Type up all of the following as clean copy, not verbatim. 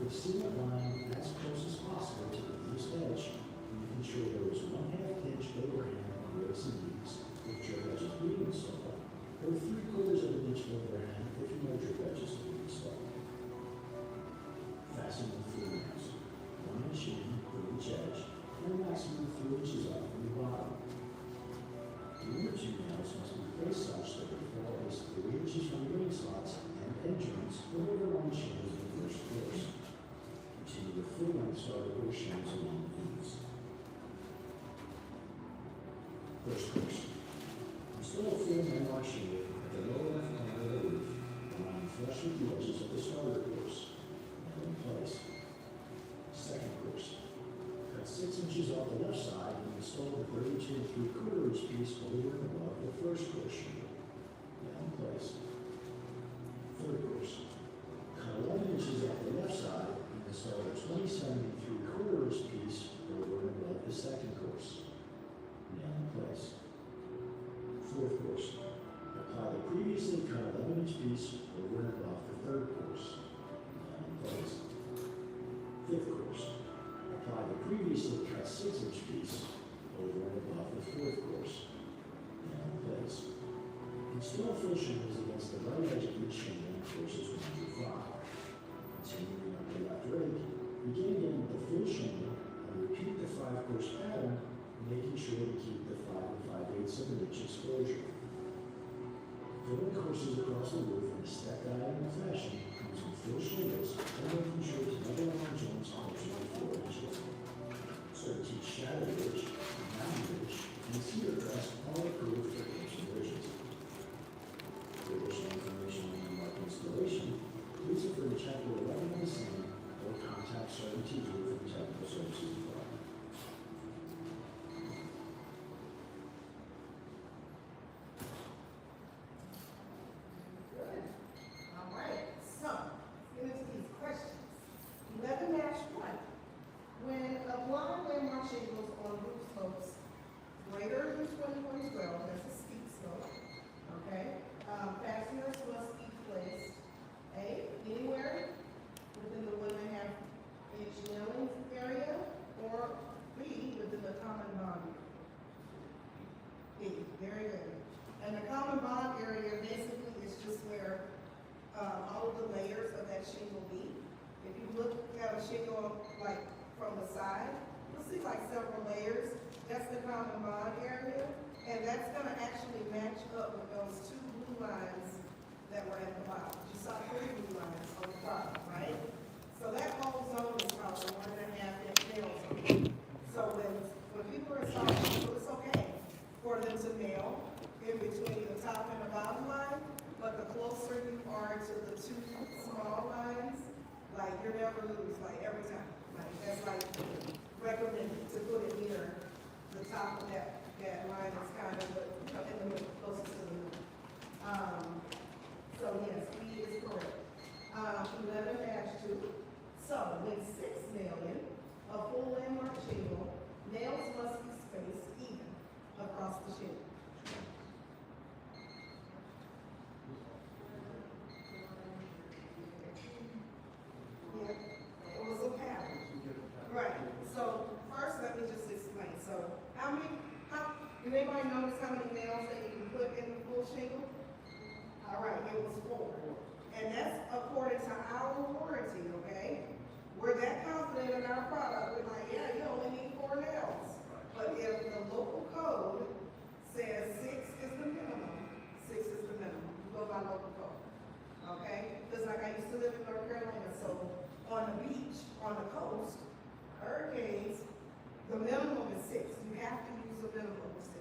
the cement line as close as possible to the east edge, making sure there is 1/2 inch overhang on ribs and knees if drip edges being installed, or 3/4 of an inch overhang if no drip edges being installed. Fasten the floor nails, 1 inch in for each edge, and a maximum of 3 inches up from the bottom. The inner 2 nails must be placed such that they fall at least 3 inches from the ring slots and end joints over the long shingles in the first course. Continue the full length starter or shingles along the ends. First course. Install a full landmark shingle at the lower left corner of the roof, around flush with the edges of the starter course. Nail in place. Second course. Cut 6 inches off the left side and install the 32 3/4 inch piece over and above the first course shingle. Nail in place. Third course. Cut 11 inches off the left side and install the 27 3/4 inch piece over and above the second course. Nail in place. Fourth course. Apply the previously cut 11 inch piece over and above the third course. Nail in place. Fifth course. Apply the previously cut 6 inch piece over and above the fourth course. Nail in place. Install full shingles against the right edge of each shingle in courses 1 through 5. Continuing up the left rake, begin again with the full shingle and repeat the 5-course pattern, making sure to keep the 5 5/8 of an inch exposure. Filling courses across the roof in a step diagonal fashion using full shingles and making sure to never line joints approximately 4 inches. Insert each shadow ridge, mountain ridge, and cedar crest all approved for course conversions. For additional information on the mark installation, please refer to Chapter 11 of the same or contact Certainty Roof and Technical Services Department. Good. All right. So, get into these questions. 11-1. When applying landmark shingles on roof slopes greater than 20/12, that's a steep slope, okay? Fasteners must be placed, A, anywhere within the 1.5 inch nailing area, or B, within the common bond. B, very good. And the common bond area basically is just where all of the layers of that shingle be. If you look at a shingle like from the side, you'll see like several layers. That's the common bond area, and that's gonna actually match up with those 2 blue lines that were at the bottom. You saw 3 blue lines on the bottom, right? So that whole zone is called the 1.5 inch nail zone. So when people are installing shingles, it's okay for them to nail in between the top and the bottom line, but the closer you are to the 2 small lines, like you're never lose, like every time. Like that's like recommended to put it near the top of that line is kind of in the middle, closest to the middle. So yes, B is correct. 11-2. So when 6 nailing a full landmark shingle, nails must be spaced even across the shingle. Yeah, it was a pattern. Right. So first, let me just explain. So did anybody notice how many nails that you can put in the full shingle? All right, it was 4. And that's according to our warranty, okay? We're that confident in our product, we're like, yeah, you only need 4 nails. But if the local code says 6 is the minimum, 6 is the minimum. You go by local code, okay? Just like I used to live in North Carolina, so on the beach, on the coast, hurricanes, the minimum is 6. You have to use a minimum of 6,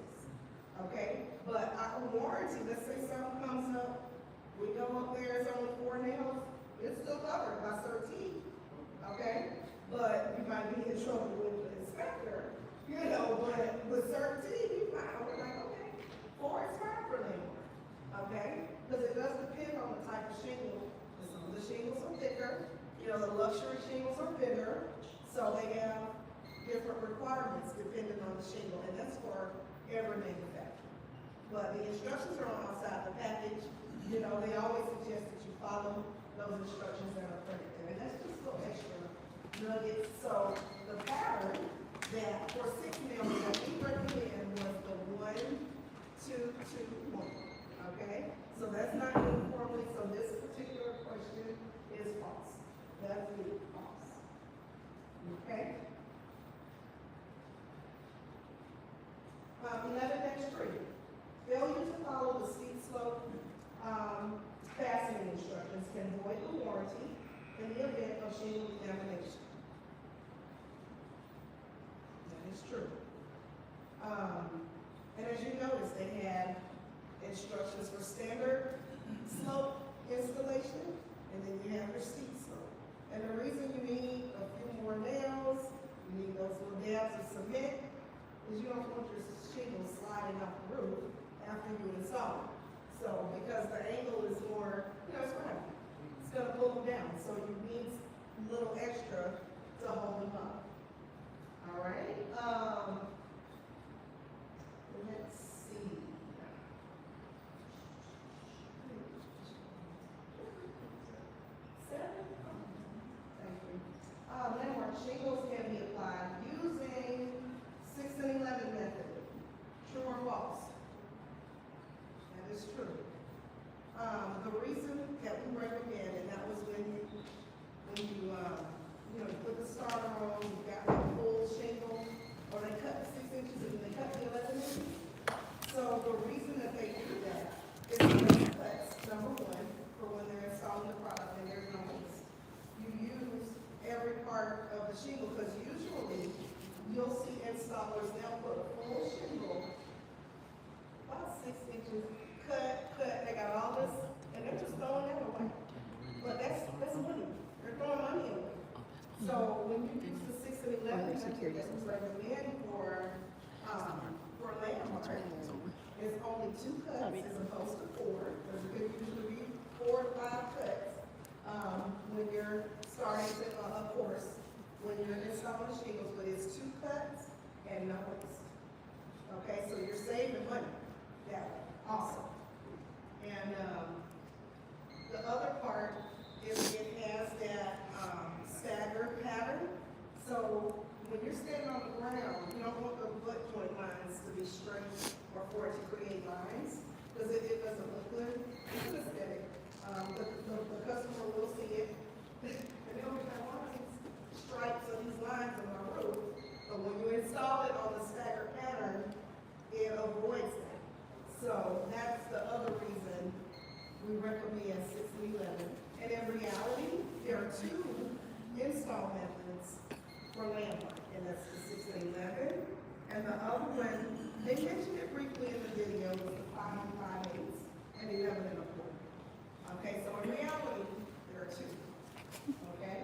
okay? But our warranty, let's say something comes up, we go up there, it's only 4 nails, it's still covered by CERT, okay? But you might be in trouble with the inspector, you know, but with CERT, you might, we're like, okay, 4 is fine for landmark, okay? Because it does depend on the type of shingle. Some of the shingles are thicker, you know, the luxury shingles are bigger, so they have different requirements depending on the shingle, and that's for every manufacturer. But the instructions are on outside the package. You know, they always suggest that you follow those instructions that are printed there, and that's just a little extra nuggets. So the pattern that for 6 nails that we recommend was the 1, 2, 2, 1. Okay? So that's not uniformly, so this particular question is false. That's the false. Okay? 11-3. Failure to follow the steep slope fastening instructions can void the warranty in the event of shingle contamination. That is true. And as you notice, they had instructions for standard slope installation, and then you have your steep slope. And the reason you need a few more nails, you need those little dabs of cement, is you don't want your shingles sliding off the roof after you install it. So, because the angle is more, it's right. It's gonna pull them down, so you need a little extra to hold them up. All right, let's see. 7. Thank you. Landmark shingles can be applied using 6 and 11 method. True or false? That is true. The reason that we recommend, and that was when you put the starter on, you got the full shingle, or they cut the 6 inches and they cut the 11 inches. So the reason that they do that is because cuts, number 1, for when they're installing the product and there's no waste. You use every part of the shingle, because usually you'll see installers, they'll put a full shingle, about 6 inches, cut, they got all this, and they're just throwing that away. But that's money. They're throwing money away. So when you use the 6 and 11 method that we recommend for landmark, it's only 2 cuts as opposed to 4. Because it could usually be 4 to 5 cuts when you're starting to, of course, when you're installing shingles, but it's 2 cuts and no waste. Okay, so you're saving money that way. Awesome. And the other part is it has that staggered pattern. So when you're standing on the ground, you don't want the butt joint lines to be straight or for it to create lines, because it doesn't look good. It's an aesthetic. The customer will see it. And they'll be like, why are these stripes or these lines on my roof? But when you install it on the staggered pattern, it avoids that. So that's the other reason we recommend 6 and 11. And in reality, there are 2 install methods for landmark, and that's the 6 and 11. And the other one, they mentioned it briefly in the video, was the 5 and 5/8 and 11 and a quarter. Okay, so in reality, there are 2. Okay?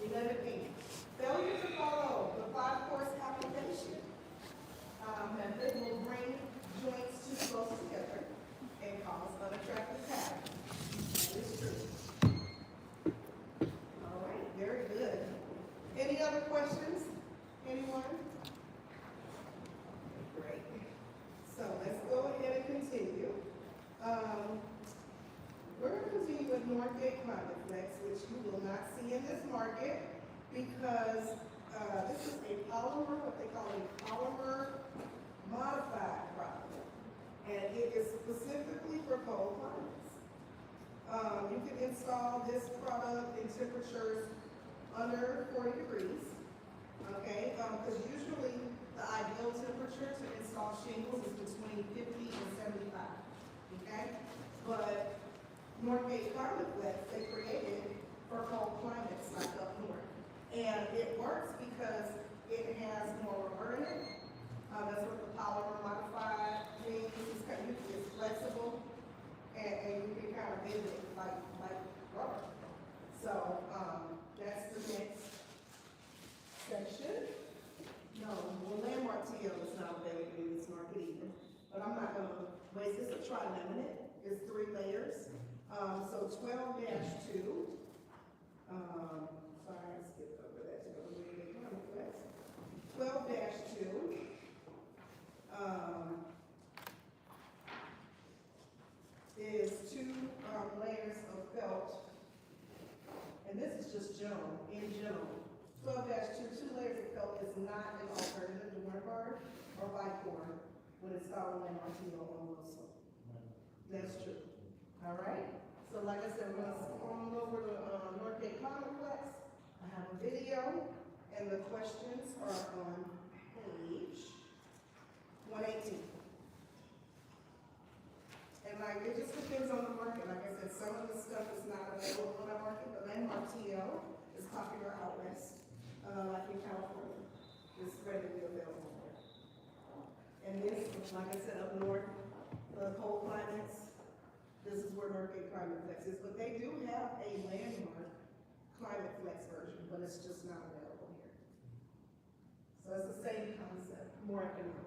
11B, failure to follow the 5-course application method will bring joints too close together and cause unattractive patterns. That is true. All right, very good. Any other questions? Anyone? Great. So let's go ahead and continue. We're going to continue with Northgate Climate Flex, which you will not see in this market because this is a polymer, what they call a polymer modified product. And it is specifically for cold climates. You can install this product in temperatures under 40 degrees, okay? Because usually the ideal temperature to install shingles is between 50 and 75, okay? But Northgate Climate Flex, they created for cold climates like up north. And it works because it has more rubber in it. That's what the polymer modified means. It's flexible, and you can kind of bend it like rubber. So that's the next section. No, well, Landmark TL is not available in this market either. But I'm not going to waste this. It's a tri-laminate. It's 3 layers. So 12-2. Sorry, I skipped over that to go to the Climate Flex. 12-2. Is 2 layers of felt And this is just general, in general. 12-2, 2 layers of felt is not an alternative to winter or Vicor when installing an RTO on Wilson. That's true. All right? So like I said, we're gonna scroll on over to Northgate Complex. I have a video, and the questions are on page 118. And like, it just depends on the market. Like I said, some of the stuff is not available on our market. The landmark TL is popular out west, like in California. It's readily available there. And this, like I said, up north, the cold climates, this is where Northgate Climate Flex is. But they do have a landmark Climate Flex version, but it's just not available here. So it's the same concept, more economical.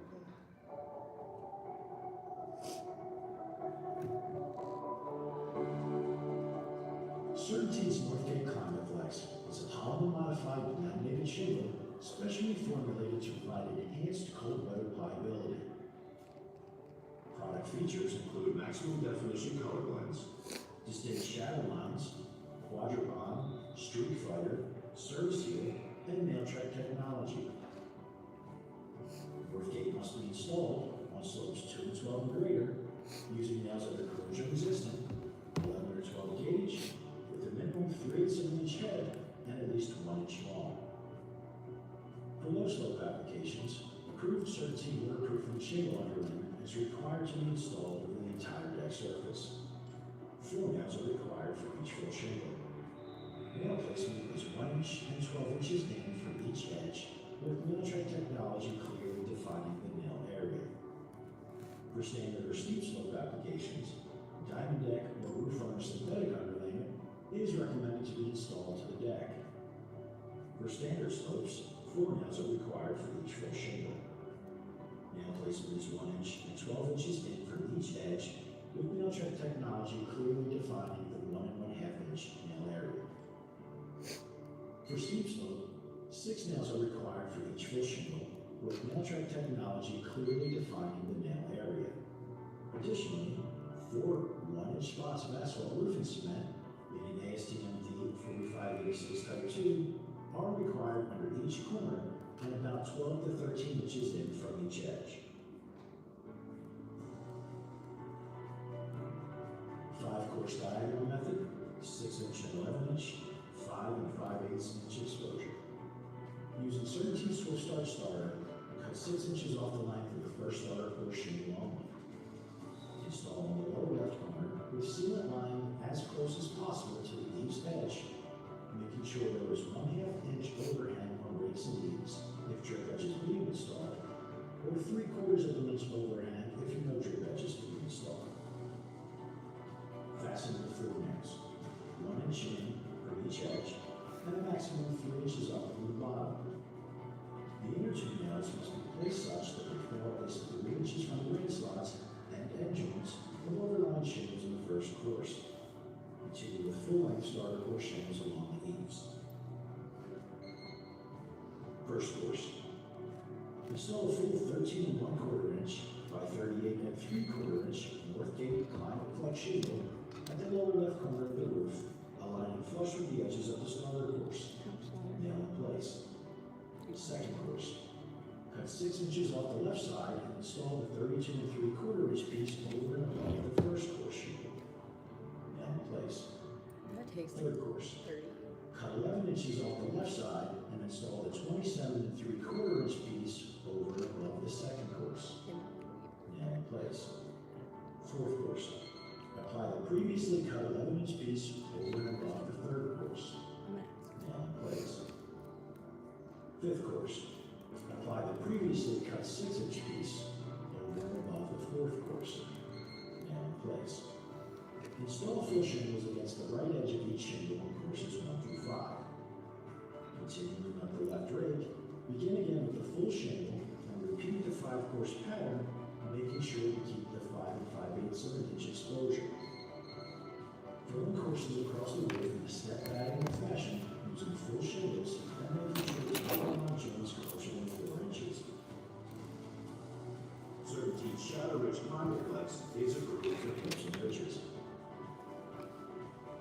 CertainTeed's Northgate Climate Flex is a polymer-modified laminated shingle specially formulated to provide enhanced cold weather pliability. Product features include maximum definition color blends, distinct shadow lines, quadribond, streak fighter, service seal, and nail track technology. Northgate must be installed on slopes 2 and 12 and greater using nails that are corrosion resistant, 11 or 12 gauge, with a minimum 3/8 of an inch head and at least 1 inch long. For low slope applications, approved CertainTeed waterproofing shingle underlayment is required to be installed over the entire deck surface. 4 nails are required for each full shingle. Nail placement is 1 inch and 12 inches in for each edge, with nail track technology clearly defining the nail area. For standard or steep slope applications, diamond deck or roof runner synthetic underlayment is recommended to be installed to the deck. For standard slopes, 4 nails are required for each full shingle. Nail placement is 1 inch and 12 inches in from each edge, with nail track technology clearly defining the 1 1/2 inch nail area. For steep slope, 6 nails are required for each full shingle, with nail track technology clearly defining the nail area. Additionally, 4 1-inch spots of asphalt roofing cement, meaning ASTM D4586 Type 2, are required under each corner and about 12 to 13 inches in from each edge. 5-course diagonal method, 6-inch and 11-inch, 5 and 5/8 inch exposure. Using CertainTeed Swift Start Starter, cut 6 inches off the length of the first starter course shingle only. Install on the lower left corner with sealant line as close as possible to the eaves edge, making sure there is 1/2 inch overhang on rakes and eaves if drip edge is being installed, or 3/4 of an inch overhang if no drip edge is being installed. Fasten the 4 nails, 1 inch in from each edge, and a maximum of 3 inches up from the bottom. The inner 2 nails must be placed such that they fall at least 3 inches from the ring slots and end joints of overlying shingles in the first course. Continue with full-length starter course shingles along the eaves. First course. Install a full 13 1/4 inch by 38 3/4 inch Northgate Climate Flex shingle at the lower left corner of the roof, aligning flush with the edges of the starter course. Nail in place. Second course. Cut 6 inches off the left side and install the 32 3/4 inch piece over and above the first course shingle. Nail in place. That takes Third course. 30. Cut 11 inches off the left side and install the 27 3/4 inch piece over and above the second course. Nail in place. Fourth course. Apply the previously cut 11 inch piece over and above the third course. Nail in place. Fifth course. Apply the previously cut 6 inch piece over and above the fourth course. Nail in place. Install full shingles against the right edge of each shingle in courses 1 through 5. Continuing up the left rake, begin again with the full shingle and repeat the 5-course pattern, making sure to keep the 5 and 5/8 of an inch exposure. Filling courses across the roof in a step diagonal fashion using full shingles and making sure the bottom joints closer than 4 inches. CertainTeed Shadow-Rich Climate Flex is approved for hips and ridges.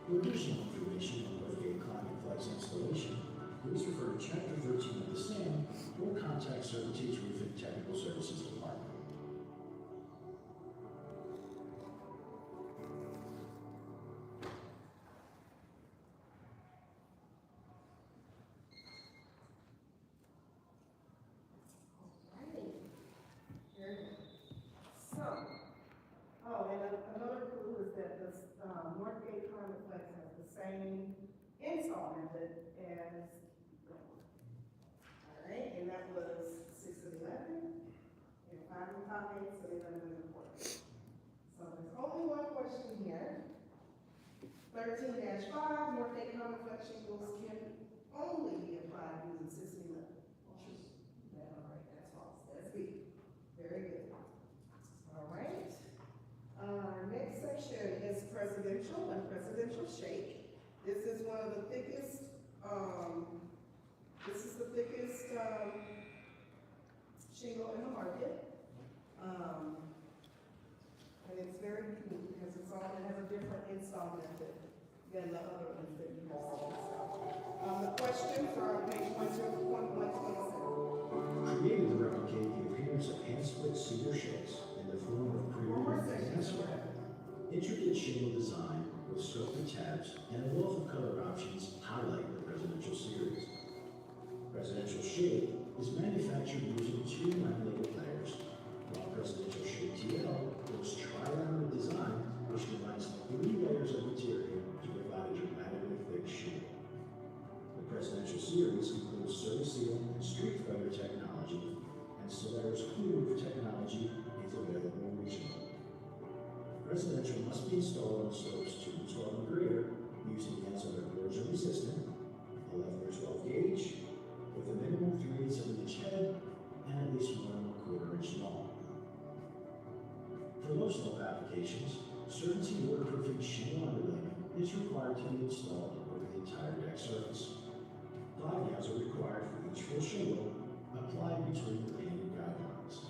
For additional information on Northgate Climate same install method as that one. All right, and that was 6 and 11, and 5 and 5/8, and 11 and a quarter. So there's only one question here. 13-5, North Dayton common flex shingles can only be applied using 6 and 11. Yeah, all right, that's false. That's B. Very good. All right. Our next section is presidential and presidential shake. This is one of the thickest, shingle in the market. And it's very unique because it has a different install method than the other ones that you have seen. The questions are on page 127. Created to replicate the appearance of hand-split cedar shakes in the form of premium glassware. Intricate shingle design with sculpted tabs and a wealth of color options highlight the presidential series. Presidential shake is manufactured using 2 laminated layers, while presidential shake TL was tri-laminate design, which combines 3 layers of material to provide a dramatically thick shingle. The presidential series includes Service-Seal and Street Fighter technology, and Solaris Cube technology is available regionally. Presidential must be installed on slopes 2 to 12 and greater using ends that are corrosion resistant, 11 or 12 gauge, with a minimum 3/8 of an inch head and at least 1 1/4 inch long. For low slope applications, Certainty waterproofing shingle underlayment is required to be installed over the entire deck surface. Glide nails are required for each full shingle applied between the painted guidelines.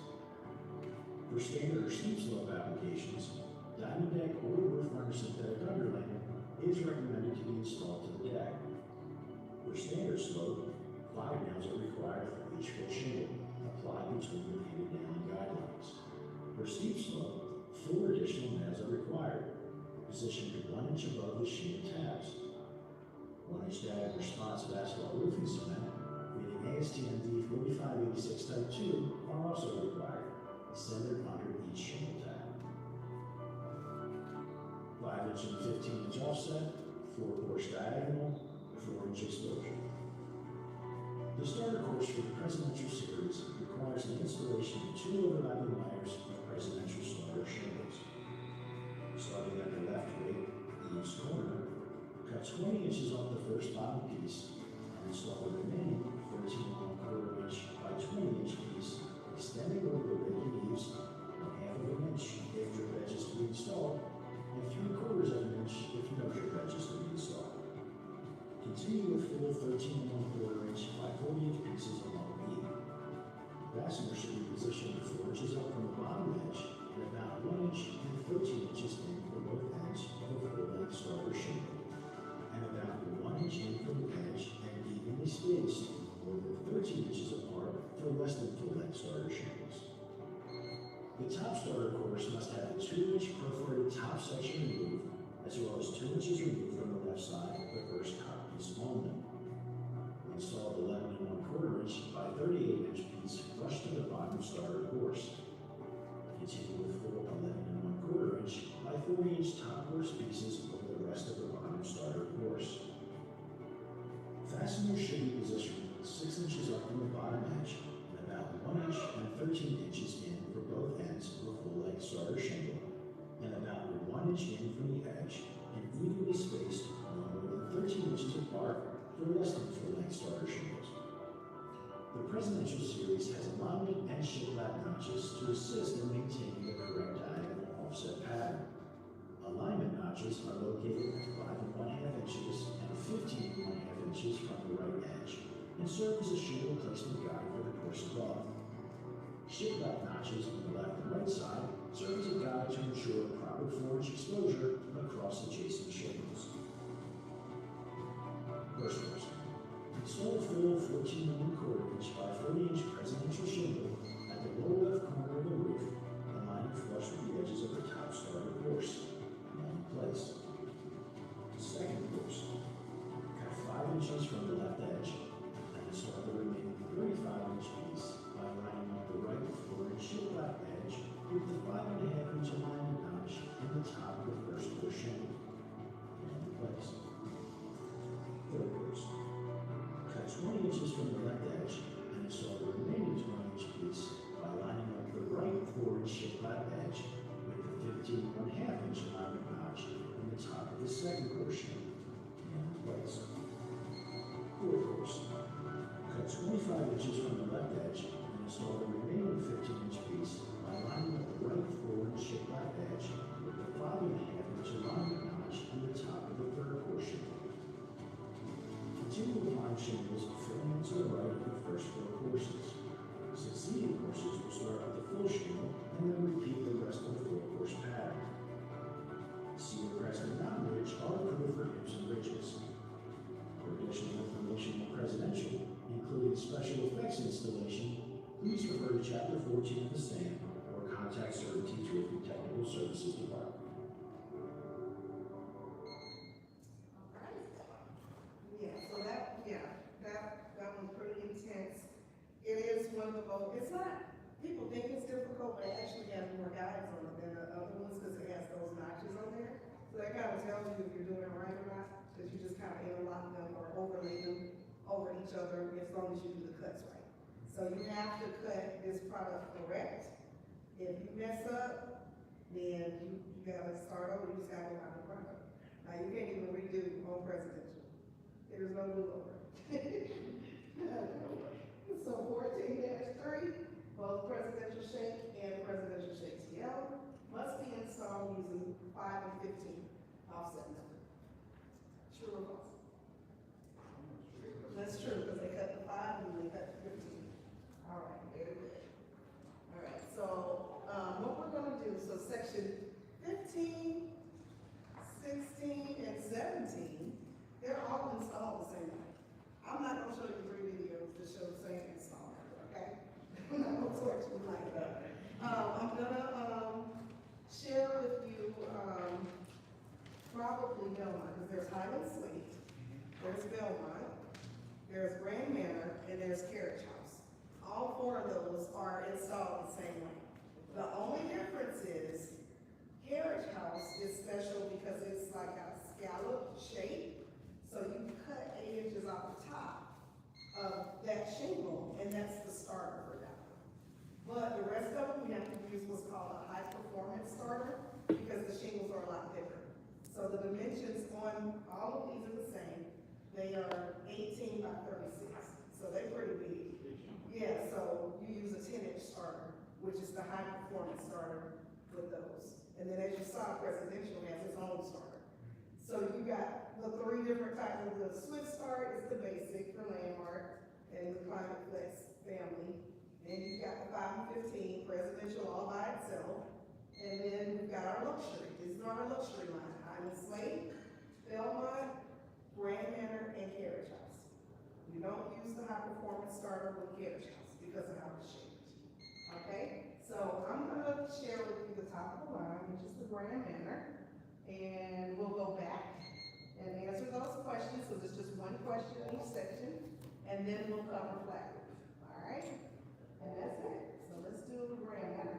For standard or steep slope applications, diamond deck or roof liner synthetic underlayment is recommended to be installed to the deck. For standard slope, glide nails are required for each full shingle applied between the painted nailing guidelines. For steep slope, 4 additional nails are required, positioned 1 inch above the shingle tabs. 1 inch diameter spots of asphalt roofing cement, reading ASTM D4586 Type 2, are also required, centered under each shingle tab. 5 inch and 15 inch offset, 4 course diagonal, 4 inch exposure. The starter course for the presidential series requires the installation of 2 overlapping layers of presidential starter shingles. Starting at the left rate, eaves corner, cut 20 inches off the first bottom piece and install the remaining 13 1/4 inch by 20 inch piece, extending over the rake and eaves 1/2 inch if drip edge is to be installed, and 3/4 inch if no drip edge is to be installed. Continue with full 13 1/4 inch by 40 inch pieces along the eave. Fasteners should be positioned 4 inches up from the bottom edge and about 1 inch and 13 inches in from both ends of a full-length starter shingle, and about 1 inch in from the edge and evenly spaced over 13 inches apart for less than full-length starter shingles. The top starter course must have a 2 inch perforated top section removed, as well as 2 inches removed from the left side of the first top piece only. Install the 11 1/4 inch by 38 inch piece flush to the bottom starter course. Continue with full 11 1/4 inch by 40 inch top course pieces over the rest of the bottom starter course. Fasteners should be positioned 6 inches up from the bottom edge and about 1 inch and 13 inches in for both ends of a full-length starter shingle, and about 1 inch in from the edge and evenly spaced no more than 13 inches apart for less than full-length starter shingles. The presidential series has alignment and shiplap notches to assist in maintaining the correct diagonal offset pattern. Alignment notches are located at 5 1/2 inches and 15 1/2 inches from the right edge and serve as a shingle placement guide for the course above. Shiplap notches on the left and right side serve as a guide to ensure proper 4 inch exposure across adjacent shingles. First course. Install a full 14 1/4 inch by 40 inch presidential shingle at the lower left corner of the roof, aligning flush with the edges of the top starter course, in place. Second course. Cut 5 inches from the left edge and install the remaining 35 inch piece by lining up the right 4 inch shiplap edge with the 5 1/2 inch alignment notch in the top of the first course shingle, in place. the second course shingle and in place. Fourth course. Cut 25 inches from the left edge and install the remaining 15-inch piece by lining up the right 4-inch shiplap edge with the 5.5-inch alignment notch in the top of the third course shingle. Continue to line shingles filling to the right of the first 4 courses. Succeeding courses will start with the full shingle and then repeat the rest of the 4-course pattern. Cedar crest and mountain ridge are approved for hips and ridges. For additional information on presidential, including special effects installation, please refer to Chapter 14 of the STAM or contact Certainty Roofing Technical Services Department. That one's pretty intense. It is one of the most, it's not, people think it's difficult, but it actually has more guides on it than the other ones because it has those notches on there. So that kind of tells you if you're doing it right or not, because you just kind of interlock them or overlay them over each other as long as you do the cuts right. So you have to cut this product correct. If you mess up, then you gotta start over, you just gotta go out the product. Now you can't even redo on presidential. There's no do-over. So 14-3, both presidential shake and presidential shake TL must be installed using 5 and 15 offset method. True or false? That's true, because they cut the 5 and they cut the 15. All right, very good. All right, so what we're gonna do, so section 15, 16, and 17, they're all installed the same way. I'm not gonna show you 3 videos to show the same installment, okay? I'm not gonna torture you like that. I'm gonna share with you probably Belmont, because there's Highland Slate, there's Belmont, there's Grand Manor, and there's Carriage House. All 4 of those are installed the same way. The only difference is Carriage House is special because it's like a scallop shape. So you cut 8 inches off the top of that shingle, and that's the starter for that one. But the rest of them, we have to use what's called a high performance starter because the shingles are a lot thicker. So the dimensions on all of these are the same. They are 18 by 36, so they're pretty big. Yeah, so you use a 10-inch starter, which is the high performance starter with those. And then as you saw, presidential has its own starter. So you got the 3 different types of the Swift Start is the basic for Landmark and the Climate Flex family. And you've got the 5 and 15 presidential all by itself. And then we've got our luxury. This is our luxury line. Highland Slate, Belmont, Grand Manor, and Carriage House. You don't use the high performance starter with Carriage House because of how it's shaped. Okay? So I'm gonna share with you the top of the line, which is the Grand Manor. And we'll go back and answer those questions, so there's just 1 question in each section, and then we'll cover flat roof, all right? And that's it. So let's do the Grand Manor.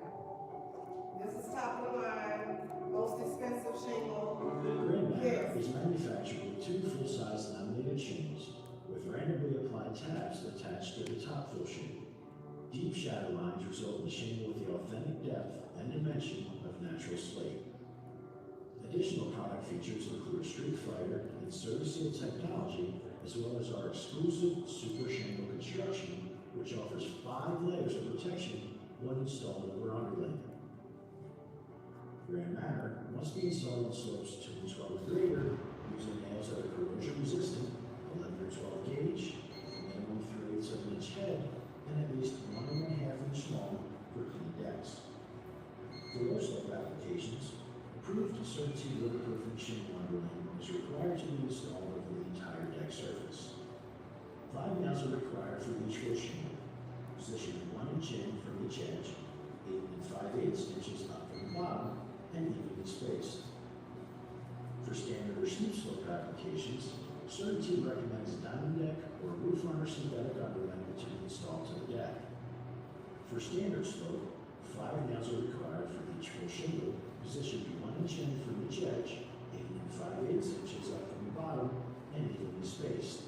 This is top of the line, most expensive shingle. The Grand Manor is manufactured with 2 full-size laminated shingles with randomly applied tabs attached to the top fill shingle. Deep shadow lines result in a shingle with the authentic depth and dimension of natural slate. Additional product features include Street Fighter and Service-Seal technology, as well as our exclusive Super Shingle construction, which offers 5 layers of protection when installed over underlayment. Grand Manor must be installed on slopes 2 and 12 or greater, using nails that are corrosion resistant, 11 or 12 gauge, minimum 3/8 of an inch head, and at least 1 1/2 inch long for clean decks. For low slope applications, approved Certainty waterproofing shingle underlayment is required to be installed over the entire deck surface. 5 nails are required for each full shingle, positioned 1 inch in from each edge, 8 5/8 inches up from the bottom, and evenly spaced. For standard or steep slope applications, Certainty recommends diamond deck or roof runner synthetic underlayment to be installed to the deck. For standard slope, 5 nails are required for each full shingle, positioned 1 inch in from each edge, 8 5/8 inches up from the bottom, and evenly spaced.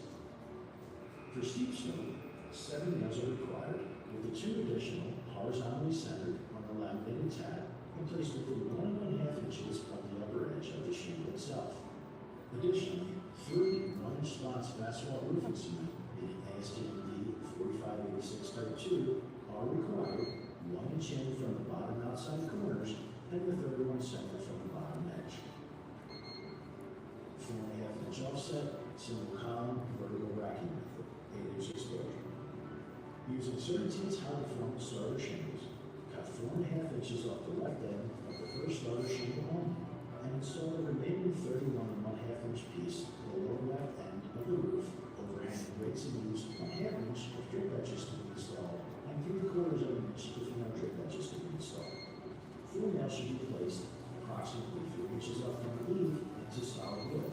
For steep slope, 7 nails are required, with the 2 additional horizontally centered on the laminated tab and placed within 1 1/2 inches of the upper edge of the shingle itself. Additionally, 3 1-inch slots of asphalt roofing cement in ASTM 4586-2 are required, 1 inch in from the bottom outside corners and the 31 center from the bottom edge. 4.5 inch offset, single column, vertical racking method, 8 inch exposure. Using Certainty's high performance starter shingles, cut 4.5 inches off the left end of the first starter shingle only, and install the remaining 31 1/2 inch piece to the lower left end of the roof, overhanging rates and use 1/2 inch of drip edges to be installed, and 3/4 of an inch if no drip edges to be installed. 4 nails should be placed approximately 3 inches up from the eave into solid wood,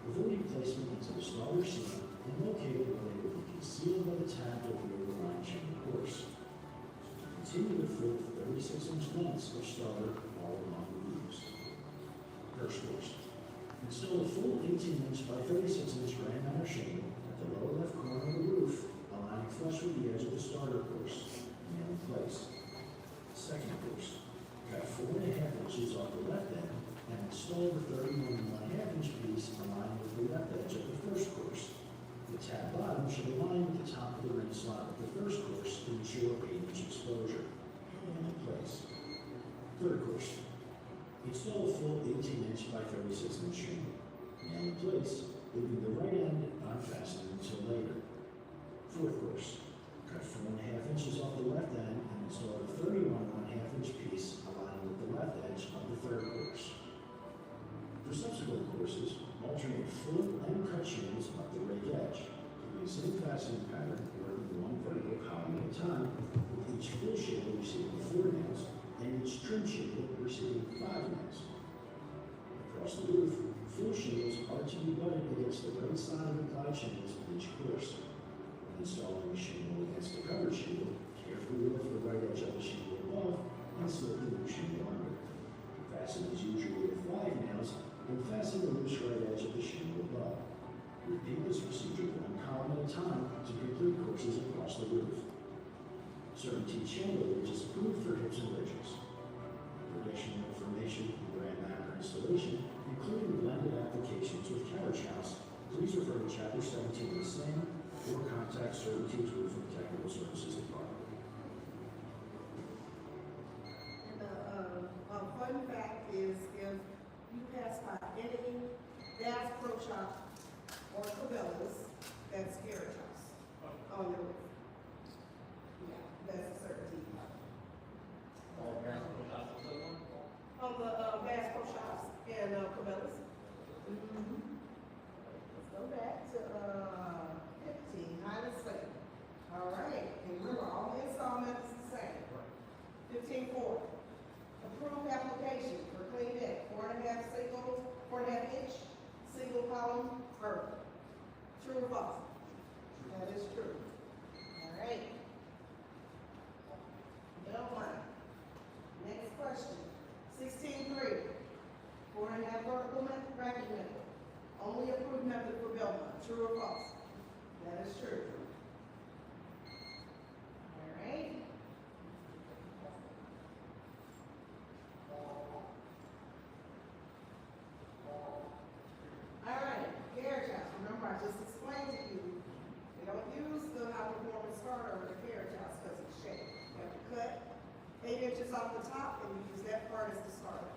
avoiding placement into the starter seam and located where they will be concealed by the tab of the overlying shingle course. Continue to fill 36-inch lengths of starter all along the eaves. First course. Install a full 18-inch by 36-inch grand matter shingle at the lower left corner of the roof, aligning flush with the edge of the starter course, nail in place. Second course. Cut 4.5 inches off the left end and install the 31 1/2 inch piece aligned with the left edge of the first course. The tab bottom should align with the top of the ring slot of the first course to ensure 8-inch exposure. And in place. Third course. Install a full 18-inch by 36-inch shingle. Nail in place, leaving the right end unfastened until later. Fourth course. Cut 4.5 inches off the left end and install a 31 1/2 inch piece aligned with the left edge of the third course. For subsequent courses, alternate full and cut shingles up the rake edge, giving the same fastening pattern working 1 vertical column at a time, with each full shingle receiving 4 nails and each trim shingle receiving 5 nails. Across the roof, full shingles are to be butted against the right side of the applied shingles of each course. When installing a shingle against the covered shingle, carefully lift the right edge of the shingle above and slip the new shingle under. Fasten as usual with 5 nails and fasten the loose right edge of the shingle above. Repeat this procedure 1 column at a time to complete courses across the roof. Certainty shingle ridge is approved for hips and ridges. For additional information on grand matter installation, including blended applications with carriage house, please refer to Chapter 17 of the same or contact Certainty's Roofing Technical Services Department. And a fun fact is if you pass by any Bass Pro Shop or Cabela's, that's Carriage House on the roof. Yeah, that's a Certainty. On the Bass Pro Shops and Cabela's. Let's go back to 15, Highland Slate. All right, and remember, all the install methods the same. 15.4. Approved application for clean deck, 4.5 inch, single column, vertical. True or false? That is true. All right. No one. Next question. 16.3. 4.5 vertical racking method. Only approved method for Belmont. True or false? That is true. All right. All right, carriage house. Remember, I just explained to you, we don't use the high performance starter over the carriage house because it's shaped. You have to cut 8 inches off the top and you use that part as the starter.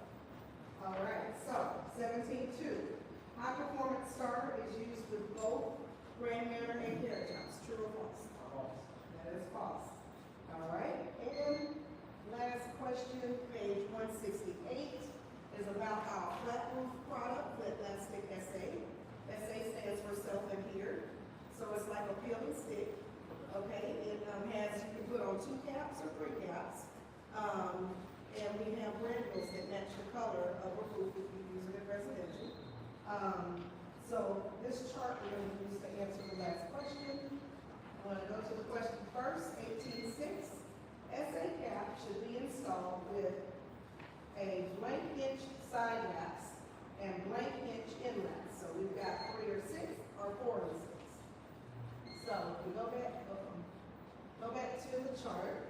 All right, so 17.2. High performance starter is used with both Grand Manor and carriage house. True or false? False. That is false. All right, and last question, page 168, is about our flat roof product, Flat Plastic SA. SA stands for self-adhered. So it's like a peel and stick. Okay, it has, you can put on 2 caps or 3 caps. And we have granules that match the color of a roof if you use it in residential. So this chart we're going to use to answer the last question. I want to go to the question first, 18.6. SA cap should be installed with a blank inch side laps and blank inch inlets. So we've got 3 or 6 or 4 or 6. So if we go back to the chart.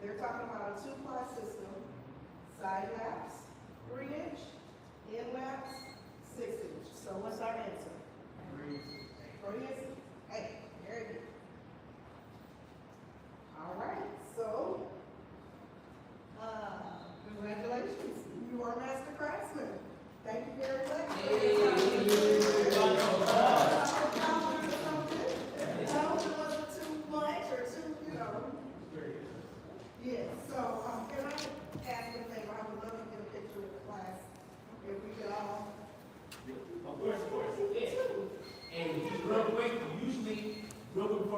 They're talking about a 2-ply system, side laps, 3 inch, in laps, 6 inch. So what's our Of course, yeah. And just real quick, usually, real quick before